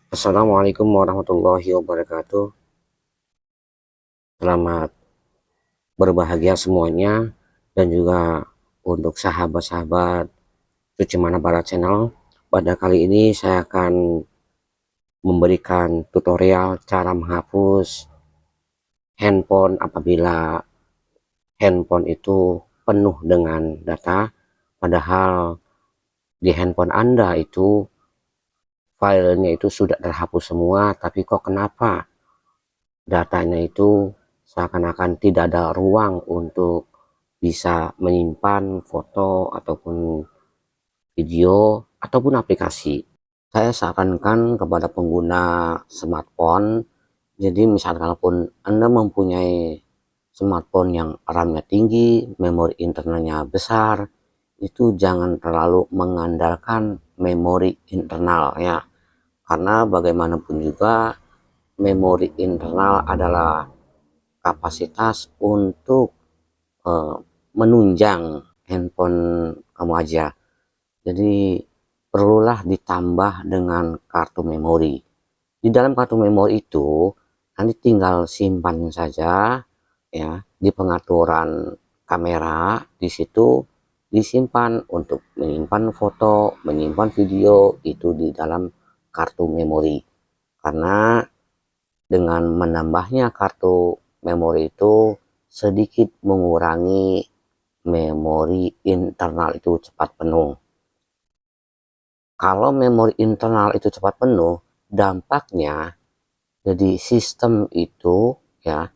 Assalamualaikum warahmatullahi wabarakatuh. Selamat berbahagia semuanya, dan juga untuk sahabat-sahabat Cuci Mana Barat Channel. Pada kali ini saya akan memberikan tutorial cara menghapus handphone apabila handphone itu penuh dengan data, padahal di handphone Anda itu filenya itu sudah terhapus semua, tapi kok kenapa datanya itu seakan-akan tidak ada ruang untuk bisa menyimpan foto ataupun video ataupun aplikasi. Saya sarankan kepada pengguna smartphone, jadi misalkan Anda mempunyai smartphone yang RAM-nya tinggi, memori internalnya besar, itu jangan terlalu mengandalkan memori internal ya, karena bagaimanapun juga memori internal adalah kapasitas untuk menunjang handphone kamu aja. Jadi perlulah ditambah dengan kartu memori. Di dalam kartu memori itu nanti tinggal simpan saja ya, di pengaturan kamera. Di situ disimpan untuk menyimpan foto, menyimpan video itu di dalam kartu memori. Karena dengan menambahnya kartu memori itu sedikit mengurangi memori internal itu cepat penuh. Kalau memori internal itu cepat penuh, dampaknya jadi sistem itu ya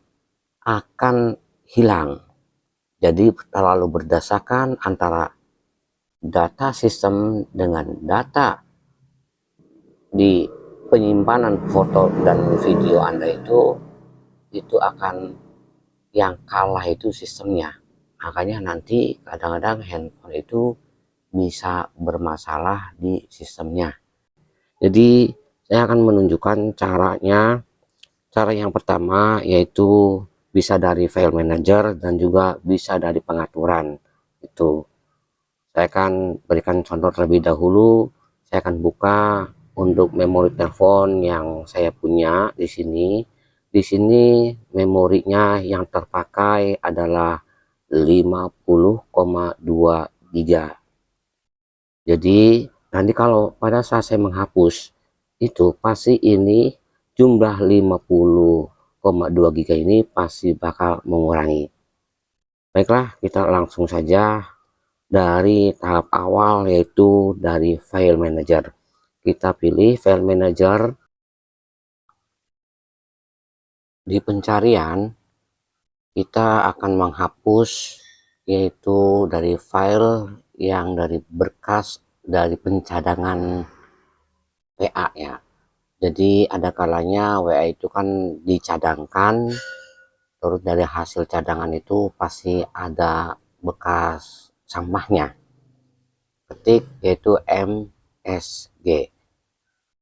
akan hilang. Jadi terlalu berdasarkan antara data sistem dengan data di penyimpanan foto dan video Anda itu akan yang kalah itu sistemnya. Makanya nanti kadang-kadang handphone itu bisa bermasalah di sistemnya. Jadi saya akan menunjukkan caranya. Cara yang pertama yaitu bisa dari file manager dan juga bisa dari pengaturan. Itu saya akan berikan contoh terlebih dahulu. Saya akan buka untuk memori telepon yang saya punya di sini. Di sini memorinya yang terpakai adalah 50,2 GB. Jadi nanti kalau pada saat saya menghapus itu pasti ini jumlah 50,2 GB ini pasti bakal mengurangi. Baiklah, kita langsung saja dari tahap awal, yaitu dari file manager. Kita pilih file manager. Di pencarian kita akan menghapus yaitu dari file yang dari berkas dari pencadangan WA ya. Jadi ada kalanya WA itu kan dicadangkan, terus dari hasil cadangan itu pasti ada bekas sampahnya, ketik yaitu MSG.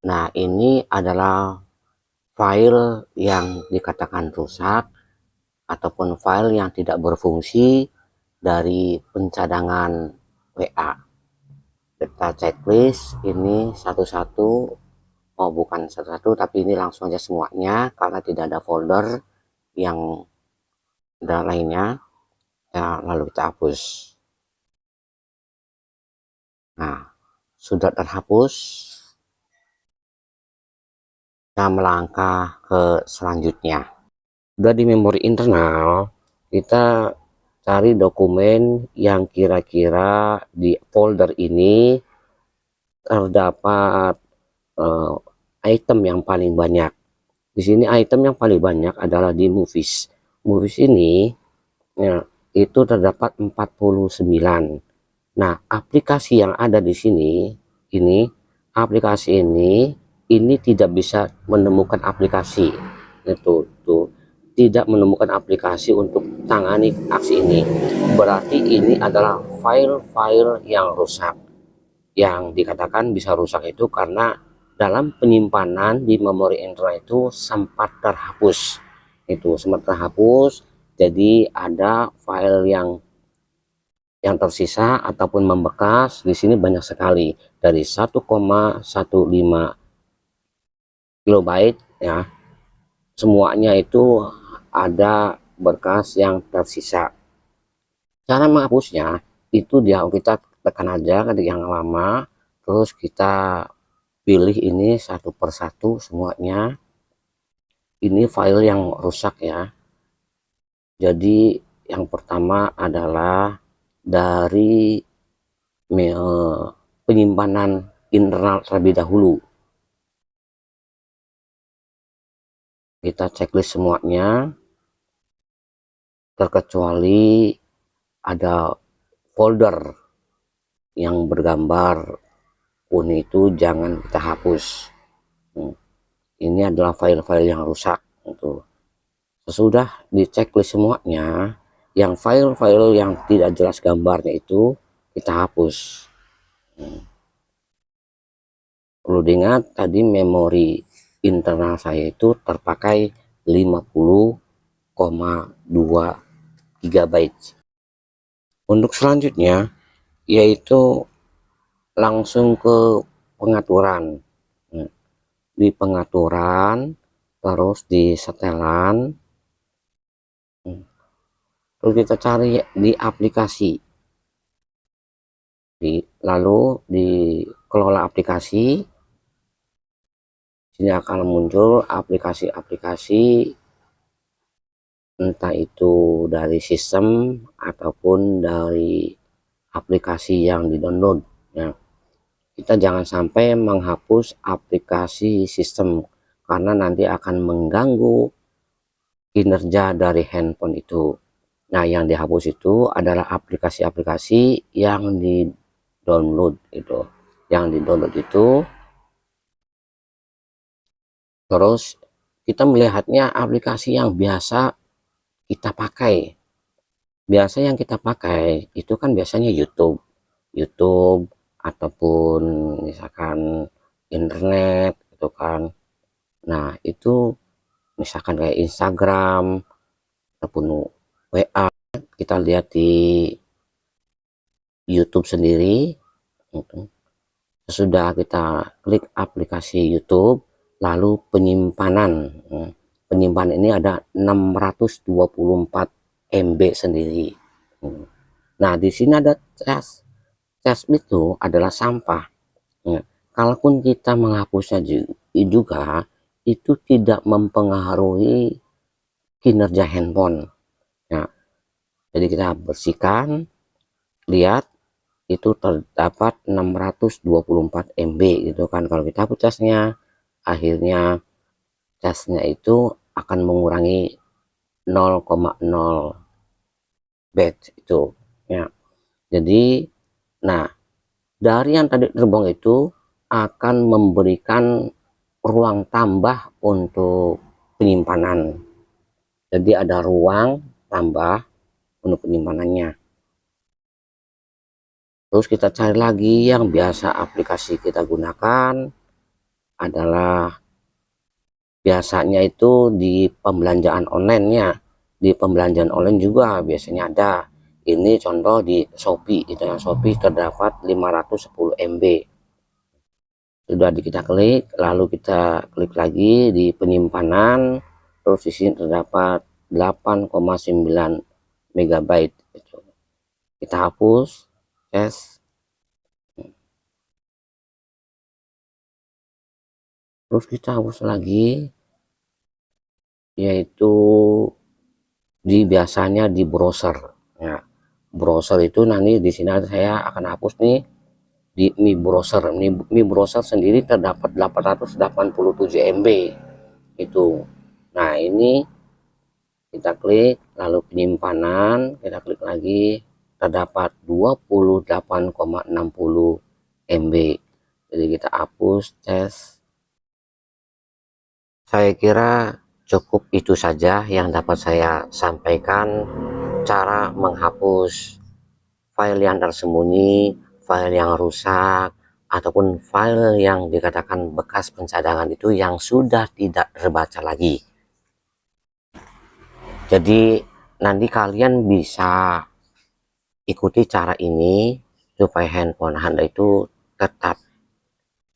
Nah ini adalah file yang dikatakan rusak ataupun file yang tidak berfungsi dari pencadangan WA. Kita checklist ini satu-satu. Oh bukan satu-satu, tapi ini langsung aja semuanya karena tidak ada folder yang ada lainnya ya, lalu kita hapus. Nah sudah terhapus, kita melangkah ke selanjutnya. Sudah di memori internal, kita cari dokumen yang kira-kira di folder ini terdapat item yang paling banyak. Di sini item yang paling banyak adalah di movies. Movies ini ya, itu terdapat 49. Nah, aplikasi yang ada di sini, aplikasi ini tidak bisa menemukan aplikasi. Tuh, tidak menemukan aplikasi untuk tangani aksi ini. Berarti ini adalah file-file yang rusak. Yang dikatakan bisa rusak itu karena dalam penyimpanan di memori internal itu sempat terhapus. Itu sempat terhapus, jadi ada file yang tersisa ataupun membekas di sini banyak sekali, dari 1,15 kilobyte ya, semuanya itu ada bekas yang tersisa. Cara menghapusnya itu kita tekan aja ke yang lama, terus kita pilih ini satu persatu semuanya. Ini file yang rusak ya. Jadi yang pertama adalah dari penyimpanan internal terlebih dahulu. Kita checklist semuanya, terkecuali ada folder yang bergambar kuning itu jangan kita hapus. Ini adalah file-file yang rusak. Sesudah di checklist semuanya, yang file-file yang tidak jelas gambarnya itu kita hapus. Perlu diingat tadi memori internal saya itu terpakai 50,2 GB. Untuk selanjutnya yaitu langsung ke pengaturan. Di pengaturan, terus di setelan, terus kita cari di aplikasi, lalu di kelola aplikasi. Sini akan muncul aplikasi-aplikasi, entah itu dari sistem ataupun dari aplikasi yang di-download ya. Kita jangan sampai menghapus aplikasi sistem karena nanti akan mengganggu kinerja dari handphone itu. Nah, yang dihapus itu adalah aplikasi-aplikasi yang di-download itu. Yang di-download itu terus kita melihatnya aplikasi yang biasa kita pakai. Biasa yang kita pakai itu kan biasanya YouTube ataupun misalkan internet gitu kan. Nah, itu misalkan kayak Instagram ataupun WA, kita lihat di YouTube sendiri. Sesudah kita klik aplikasi YouTube, lalu penyimpanan. Penyimpanan ini ada 624 MB sendiri. Nah, di sini ada cas. Cas itu adalah sampah. Kalaupun kita menghapusnya juga, itu tidak mempengaruhi kinerja handphone. Nah, jadi kita bersihkan, lihat itu terdapat 624 MB gitu kan. Kalau kita hapus casnya, akhirnya casnya itu akan mengurangi 0,0 batch itu ya. Jadi nah, dari yang tadi terbuang itu akan memberikan ruang tambah untuk penyimpanan. Jadi ada ruang tambah untuk penyimpanannya. Terus kita cari lagi yang biasa aplikasi kita gunakan adalah biasanya itu di pembelanjaan online-nya. Di pembelanjaan online juga biasanya ada. Ini contoh di Shopee, itu yang Shopee terdapat 510 MB. Sudah kita klik, lalu kita klik lagi di penyimpanan, terus di sini terdapat 8,9 MB. Kita hapus, yes. Terus kita hapus lagi, yaitu biasanya di browser ya. Browser itu nanti di sini saya akan hapus nih di Mi Browser. Mi Browser sendiri terdapat 887 MB itu. Nah, ini kita klik, lalu penyimpanan kita klik lagi, terdapat 28,60 MB. Jadi kita hapus, tes. Saya kira cukup itu saja yang dapat saya sampaikan, cara menghapus file yang tersembunyi, file yang rusak, ataupun file yang dikatakan bekas pencadangan itu yang sudah tidak terbaca lagi. Jadi nanti kalian bisa ikuti cara ini supaya handphone Anda itu tetap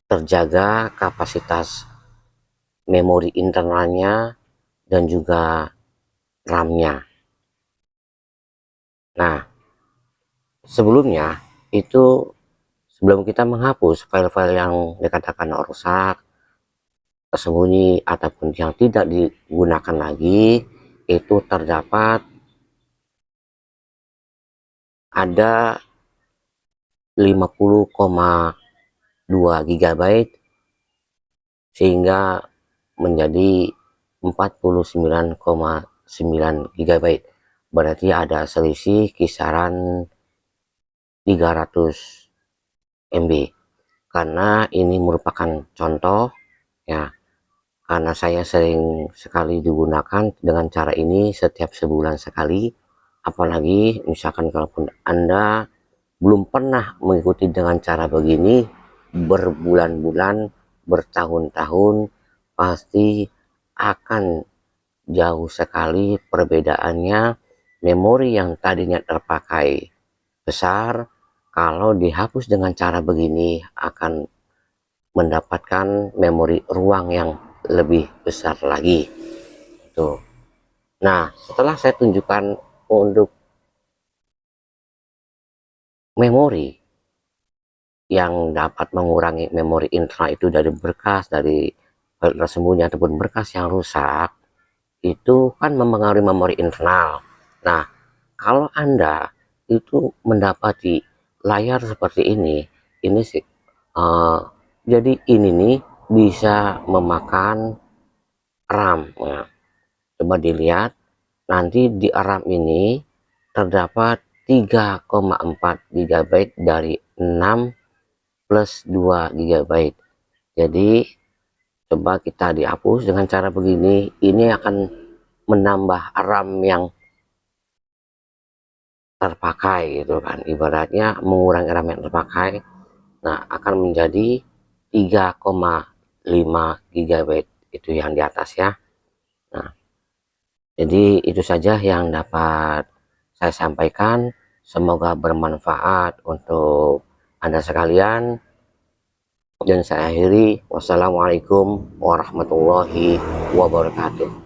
terjaga kapasitas memori internalnya dan juga RAM-nya. Nah, sebelumnya itu sebelum kita menghapus file-file yang dikatakan rusak, tersembunyi ataupun yang tidak digunakan lagi, itu terdapat ada 50,2 GB sehingga menjadi 49,9 GB. Berarti ada selisih kisaran 300 MB. Karena ini merupakan contoh ya, karena saya sering sekali digunakan dengan cara ini setiap sebulan sekali. Apalagi misalkan kalaupun Anda belum pernah mengikuti dengan cara begini berbulan-bulan, bertahun-tahun, pasti akan jauh sekali perbedaannya. Memori yang tadinya terpakai besar, kalau dihapus dengan cara begini akan mendapatkan memori ruang yang lebih besar lagi. Tuh. Nah, setelah saya tunjukkan untuk memori yang dapat mengurangi memori internal itu dari berkas, dari file tersembunyi ataupun berkas yang rusak, itu kan mempengaruhi memori internal. Nah, kalau Anda itu mendapati layar seperti ini sih, jadi ini nih bisa memakan RAM. Nah, coba dilihat, nanti di RAM ini terdapat 3,4 GB dari 6 plus 2 GB. Jadi coba kita dihapus dengan cara begini, ini akan menambah RAM yang terpakai gitu kan, ibaratnya mengurangi RAM yang terpakai. Nah, akan menjadi 3,5 GB itu yang di atas ya. Nah, jadi itu saja yang dapat saya sampaikan, semoga bermanfaat untuk Anda sekalian. Dan saya akhiri, wassalamualaikum warahmatullahi wabarakatuh.